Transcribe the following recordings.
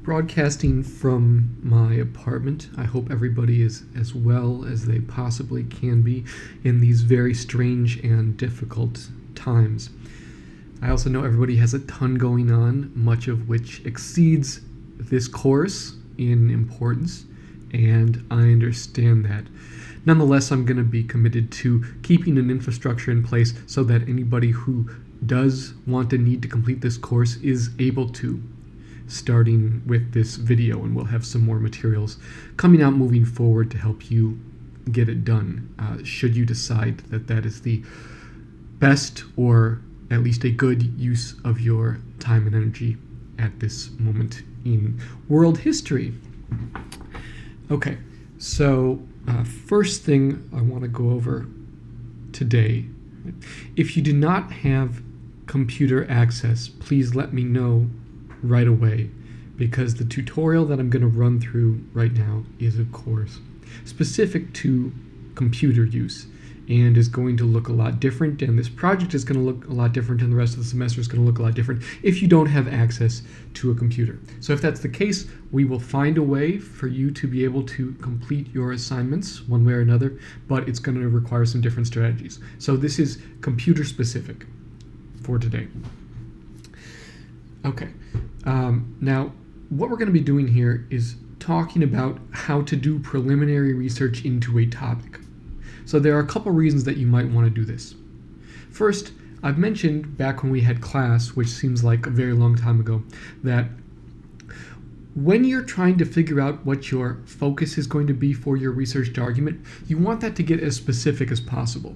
broadcasting from my apartment. I hope everybody is as well as they possibly can be in these very strange and difficult times. I also know everybody has a ton going on, much of which exceeds this course in importance, and I understand that. Nonetheless, I'm going to be committed to keeping an infrastructure in place so that anybody who does want and need to complete this course is able to, starting with this video, and we'll have some more materials coming out moving forward to help you get it done, should you decide that that is the best or at least a good use of your time and energy at this moment in world history. Okay, so first thing I want to go over today, if you do not have computer access, please let me know right away, because the tutorial that I'm going to run through right now is, of course, specific to computer use and is going to look a lot different, and this project is going to look a lot different, and the rest of the semester is going to look a lot different if you don't have access to a computer. So if that's the case, we will find a way for you to be able to complete your assignments one way or another, but it's going to require some different strategies. So this is computer specific for today. Okay, now what we're going to be doing here is talking about how to do preliminary research into a topic. So there are a couple reasons that you might want to do this. First, I've mentioned back when we had class, which seems like a very long time ago, that when you're trying to figure out what your focus is going to be for your research argument, you want that to get as specific as possible.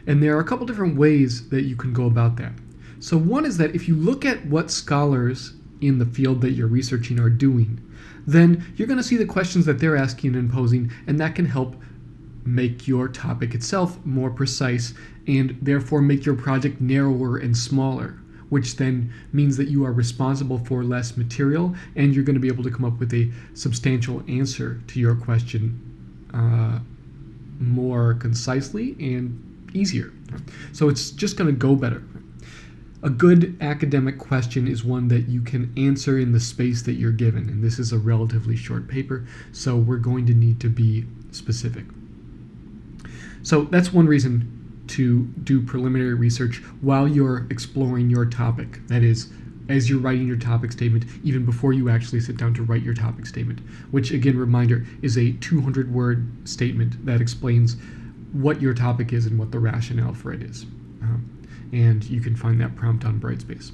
And there are a couple different ways that you can go about that. So one is that if you look at what scholars in the field that you're researching are doing, then you're going to see the questions that they're asking and posing, and that can help make your topic itself more precise and therefore make your project narrower and smaller, which then means that you are responsible for less material and you're going to be able to come up with a substantial answer to your question more concisely and easier. So it's just going to go better. A good academic question is one that you can answer in the space that you're given, and this is a relatively short paper, so we're going to need to be specific. So that's one reason to do preliminary research while you're exploring your topic. That is, as you're writing your topic statement, even before you actually sit down to write your topic statement, which, again, reminder, is a 200-word statement that explains what your topic is and what the rationale for it is. And you can find that prompt on Brightspace.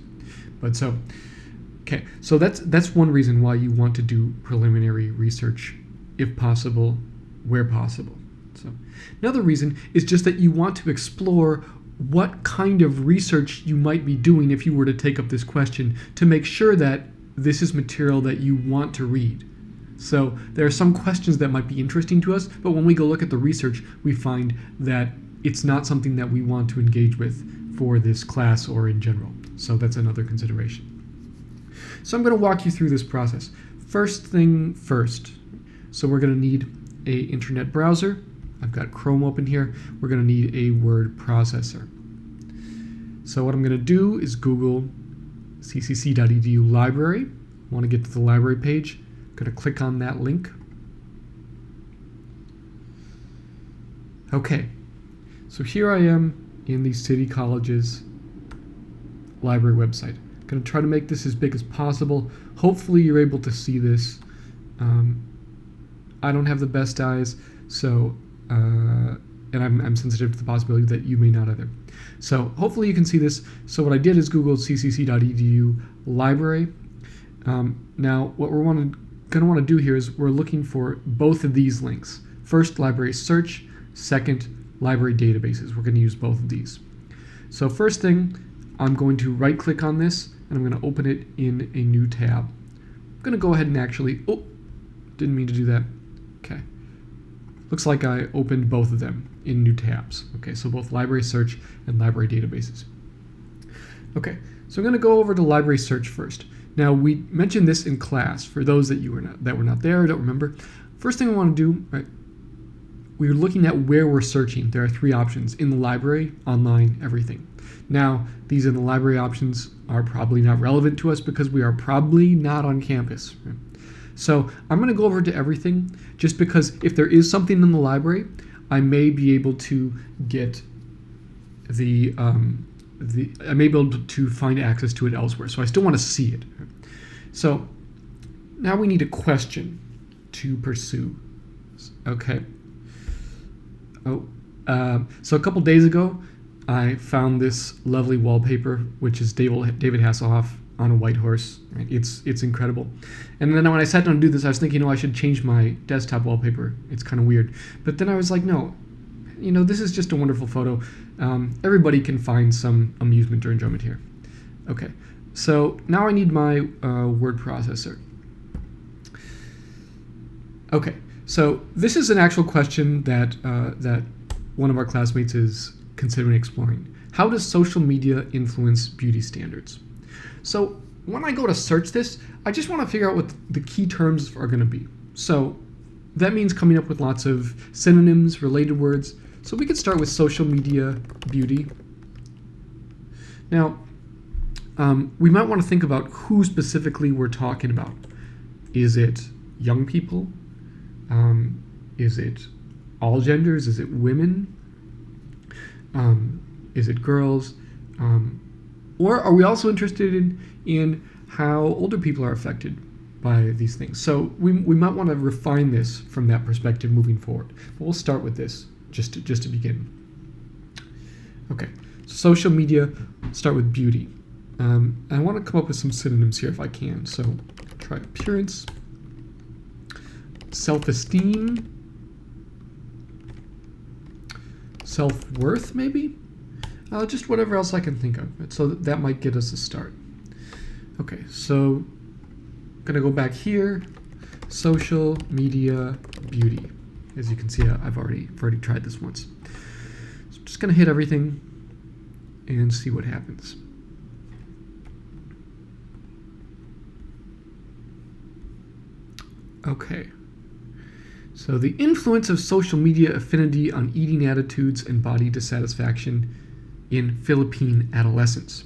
So that's one reason why you want to do preliminary research, if possible, where possible. So another reason is just that you want to explore what kind of research you might be doing if you were to take up this question, to make sure that this is material that you want to read. So there are some questions that might be interesting to us, but when we go look at the research, we find that it's not something that we want to engage with for this class or in general. So that's another consideration. So I'm going to walk you through this process. First thing first. So we're going to need an internet browser. I've got Chrome open here. We're going to need a word processor. So what I'm going to do is Google ccc.edu library. I want to get to the library page. I'm going to click on that link. Okay, so here I am in the City College's library website. I'm going to try to make this as big as possible. Hopefully you're able to see this. I don't have the best eyes, so and I'm sensitive to the possibility that you may not either. So hopefully you can see this. So what I did is Google ccc.edu library. Now what we're going to want to do here is we're looking for both of these links. First, library search. Second, library databases. We're going to use both of these. So first thing, I'm going to right click on this and I'm going to open it in a new tab. I'm going to go ahead and actually, didn't mean to do that. Okay. Looks like I opened both of them in new tabs. Okay, so both library search and library databases. Okay, so I'm going to go over to library search first. Now we mentioned this in class. For those that were not there, don't remember. First thing I want to do, right, we're looking at where we're searching. There are three options: in the library, online, everything. Now, these in the library options are probably not relevant to us because we are probably not on campus. Right? So I'm going to go over to everything just because if there is something in the library, I may be able to get I may be able to find access to it elsewhere. So I still want to see it. So now we need a question to pursue. Okay. So a couple days ago, I found this lovely wallpaper, which is David Hasselhoff on a white horse. Right? It's incredible. And then when I sat down to do this, I was thinking, I should change my desktop wallpaper. It's kind of weird. But then I was like, no, this is just a wonderful photo. Everybody can find some amusement or enjoyment here. Okay, so now I need my word processor. Okay, so this is an actual question that one of our classmates is considering exploring. How does social media influence beauty standards? So when I go to search this, I just want to figure out what the key terms are going to be. So that means coming up with lots of synonyms, related words. So we could start with social media beauty. Now, we might want to think about who specifically we're talking about. Is it young people? Is it all genders? Is it women? Is it girls? Or are we also interested in how older people are affected by these things? So we might want to refine this from that perspective moving forward. But we'll start with this just to begin. Okay, social media, start with beauty. I want to come up with some synonyms here if I can. So try appearance, self-esteem, self-worth maybe? Just whatever else I can think of. So that might get us a start. Okay, so I'm going to go back here, social media beauty. As you can see, I've already tried this once. So I'm just going to hit everything and see what happens. Okay. So the influence of social media affinity on eating attitudes and body dissatisfaction in Philippine adolescents.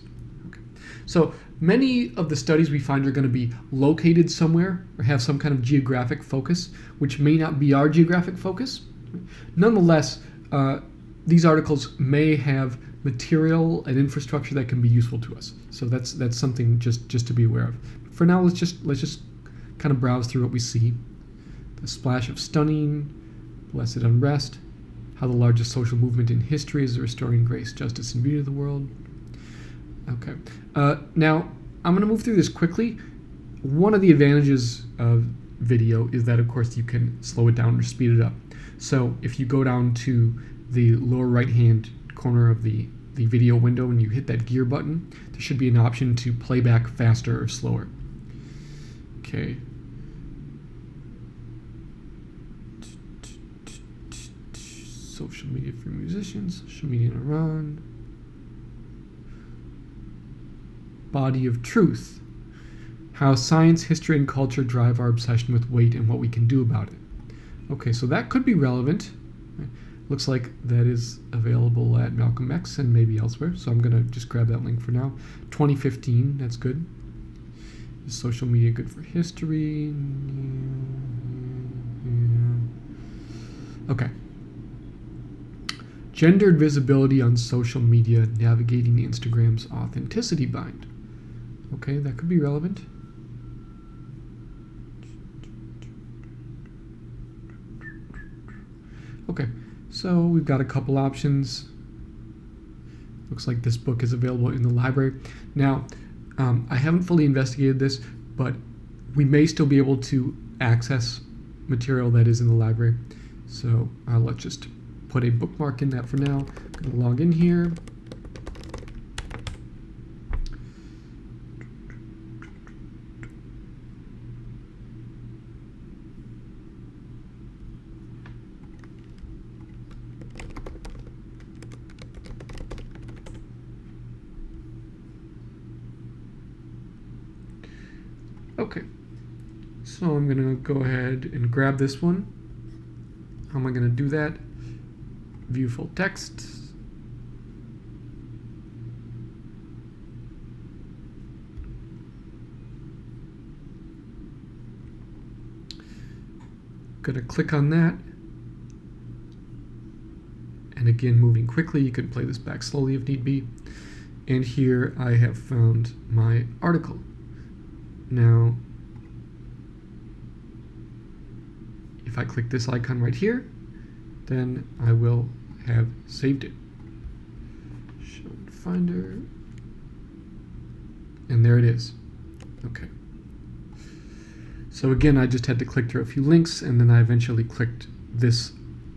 Okay. So many of the studies we find are going to be located somewhere or have some kind of geographic focus, which may not be our geographic focus. Nonetheless, these articles may have material and infrastructure that can be useful to us. So that's something just to be aware of. For now, let's just kind of browse through what we see. The splash of stunning, blessed unrest, how the largest social movement in history is restoring grace, justice, and beauty of the world. Okay. Now, I'm going to move through this quickly. One of the advantages of video is that, of course, you can slow it down or speed it up. So if you go down to the lower right-hand corner of the video window and you hit that gear button, there should be an option to play back faster or slower. Okay. Social media for musicians, social media in Iran. Body of truth. How science, history, and culture drive our obsession with weight and what we can do about it. Okay, so that could be relevant. Looks like that is available at Malcolm X and maybe elsewhere, so I'm going to just grab that link for now. 2015, that's good. Is social media good for history? Yeah. Okay. Gendered visibility on social media, navigating Instagram's authenticity bind. Okay, that could be relevant. Okay, so we've got a couple options. Looks like this book is available in the library. Now, I haven't fully investigated this, but we may still be able to access material that is in the library. So let's just put a bookmark in that for now. I'm going to log in here. Okay, so I'm going to go ahead and grab this one. How am I going to do that? View full text. Going to click on that. And again, moving quickly, you can play this back slowly if need be. And here I have found my article. Now, if I click this icon right here, then I will have saved it. Show in Finder. And there it is. Okay. So again, I just had to click through a few links, and then I eventually clicked this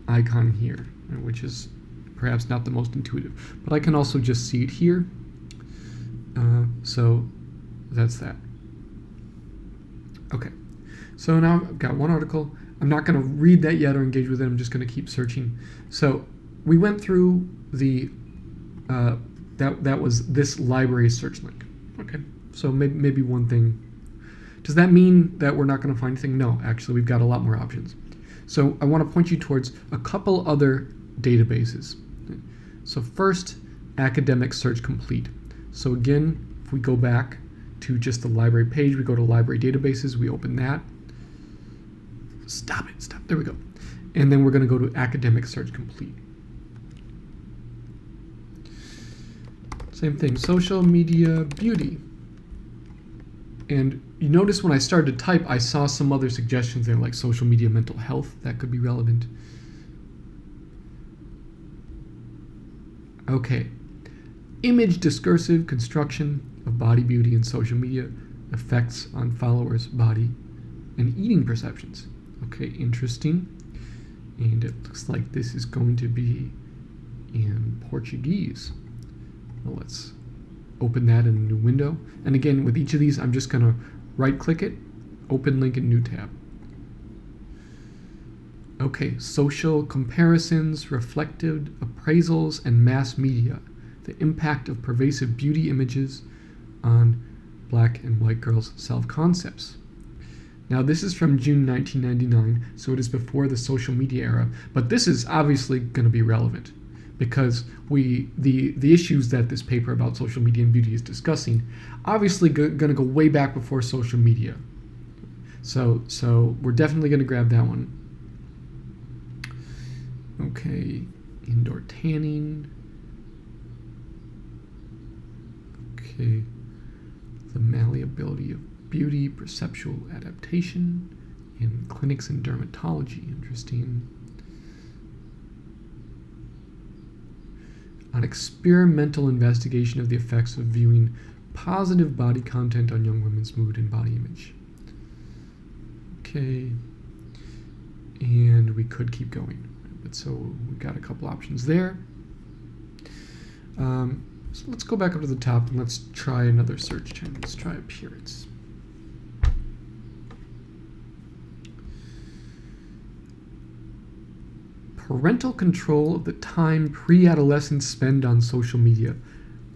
icon here, which is perhaps not the most intuitive. But I can also just see it here. So that's that. Okay. So now I've got one article. I'm not going to read that yet or engage with it. I'm just going to keep searching. So we went through the that was this library search link. Okay. So maybe one thing. Does that mean that we're not going to find anything? No, actually, we've got a lot more options. So I want to point you towards a couple other databases. So first, Academic Search Complete. So again, if we go back to just the library page, we go to library databases, we open that. Stop. There we go. And then we're going to go to Academic Search Complete. Same thing, social media beauty. And you notice when I started to type, I saw some other suggestions there, like social media mental health. That could be relevant. Okay. Image discursive construction of body beauty and social media effects on followers' body and eating perceptions. Okay, interesting. And it looks like this is going to be in Portuguese. Well, let's open that in a new window. And again, with each of these, I'm just going to right-click it, open link in new tab. Okay, social comparisons, reflective appraisals, and mass media. The impact of pervasive beauty images on black and white girls' self-concepts. Now, this is from June 1999, so it is before the social media era, but this is obviously going to be relevant because the issues that this paper about social media and beauty is discussing obviously going to go way back before social media. So we're definitely going to grab that one. Okay, indoor tanning. Okay, the malleability of beauty, perceptual adaptation in clinics and dermatology. Interesting. An experimental investigation of the effects of viewing positive body content on young women's mood and body image. Okay, and we could keep going, but so we've got a couple options there. So let's go back up to the top and let's try another search term. Let's try appearance. Parental control of the time pre-adolescents spend on social media.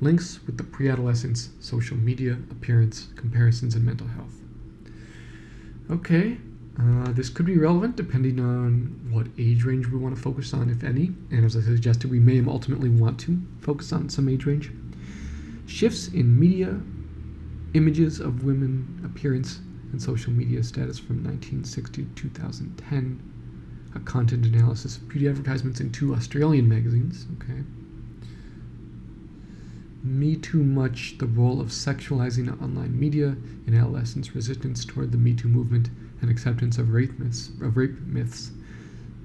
Links with the pre-adolescents, social media, appearance, comparisons, and mental health. Okay, this could be relevant depending on what age range we want to focus on, if any. And as I suggested, we may ultimately want to focus on some age range. Shifts in media, images of women, appearance, and social media status from 1960 to 2010. A content analysis of beauty advertisements in 2 Australian magazines. Okay. Me Too Much, the role of sexualizing online media in adolescents' resistance toward the Me Too movement and acceptance of rape myths.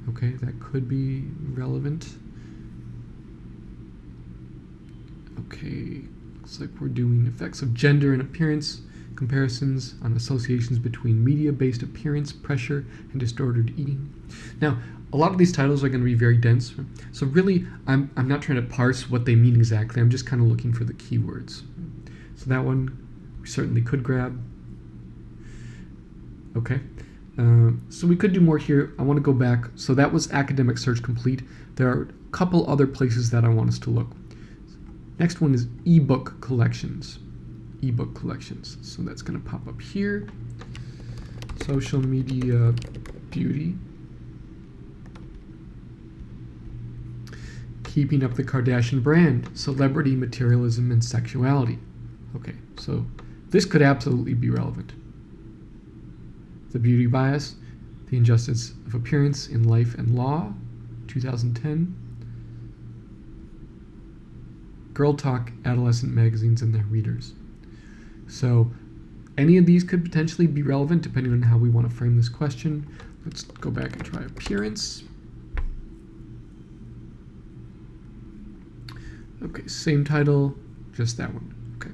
Okay, that could be relevant. Okay, looks like we're doing effects of gender and appearance, comparisons on associations between media-based appearance, pressure, and distorted eating. Now, a lot of these titles are going to be very dense, so really, I'm not trying to parse what they mean exactly. I'm just kind of looking for the keywords. So that one we certainly could grab. Okay, so we could do more here. I want to go back. So that was Academic Search Complete. There are a couple other places that I want us to look. Next one is ebook collections. Ebook collections. So that's going to pop up here. Social media beauty. Keeping Up the Kardashian Brand, Celebrity, Materialism, and Sexuality. Okay, so this could absolutely be relevant. The Beauty Bias, The Injustice of Appearance in Life and Law, 2010. Girl Talk, Adolescent Magazines and Their Readers. So any of these could potentially be relevant depending on how we want to frame this question. Let's go back and try appearance. Okay, same title, just that one. Okay,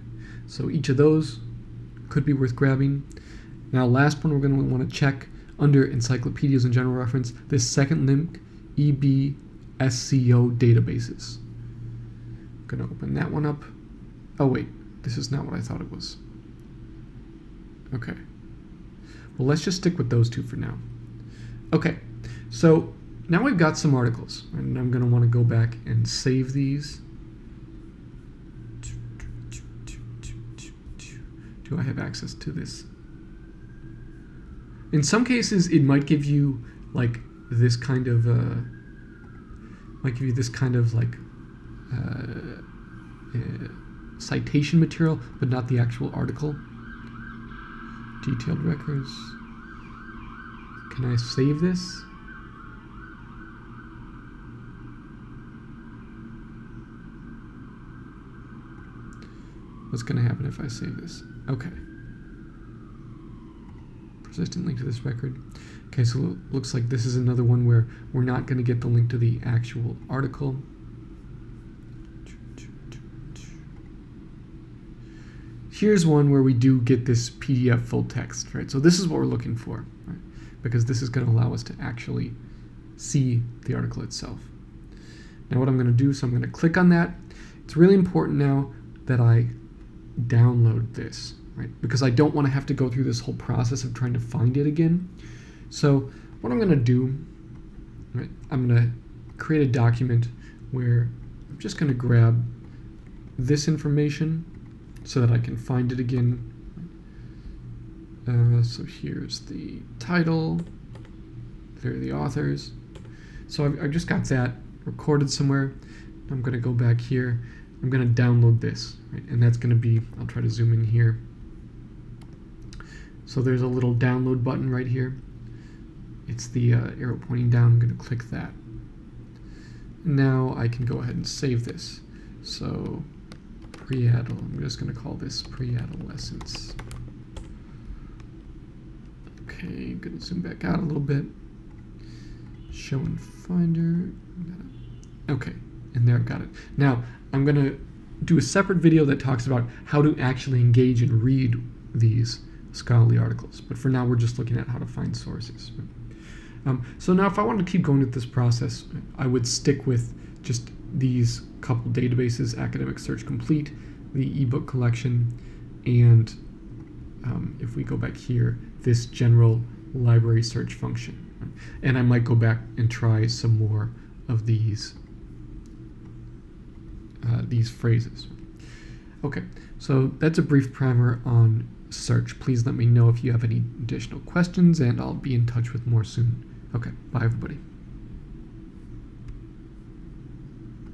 so each of those could be worth grabbing. Now, last one we're going to want to check under encyclopedias and general reference, this second link, EBSCO databases. I'm going to open that one up. Oh wait, this is not what I thought it was. Okay, well, let's just stick with those two for now. Okay, so now we've got some articles, and I'm going to want to go back and save these. Do I have access to this? In some cases, it might give you like this kind of citation material, but not the actual article. Detailed records. Can I save this? What's going to happen if I save this? Okay. Persistent link to this record. Okay, so it looks like this is another one where we're not going to get the link to the actual article. Here's one where we do get this PDF full text, right? So this is what we're looking for, right? Because this is going to allow us to actually see the article itself. Now what I'm going to do, so I'm going to click on that. It's really important now that I download this, right? Because I don't want to have to go through this whole process of trying to find it again. So what I'm going to do, right, I'm going to create a document where I'm just going to grab this information so that I can find it again. So here's the title, there are the authors. So I've just got that recorded somewhere. I'm going to go back here. I'm going to download this, right? And that's going to be, I'll try to zoom in here. So there's a little download button right here. It's the arrow pointing down. I'm going to click that. Now I can go ahead and save this. So I'm just going to call this pre-adolescence. Okay, I'm going to zoom back out a little bit. Show in Finder. Okay, and there I've got it. Now, I'm going to do a separate video that talks about how to actually engage and read these scholarly articles. But for now, we're just looking at how to find sources. So now if I wanted to keep going with this process, I would stick with just these couple databases, Academic Search Complete, the ebook collection, and if we go back here, this general library search function. And I might go back and try some more of these phrases. Okay, so that's a brief primer on search. Please let me know if you have any additional questions, and I'll be in touch with more soon. Okay, bye everybody.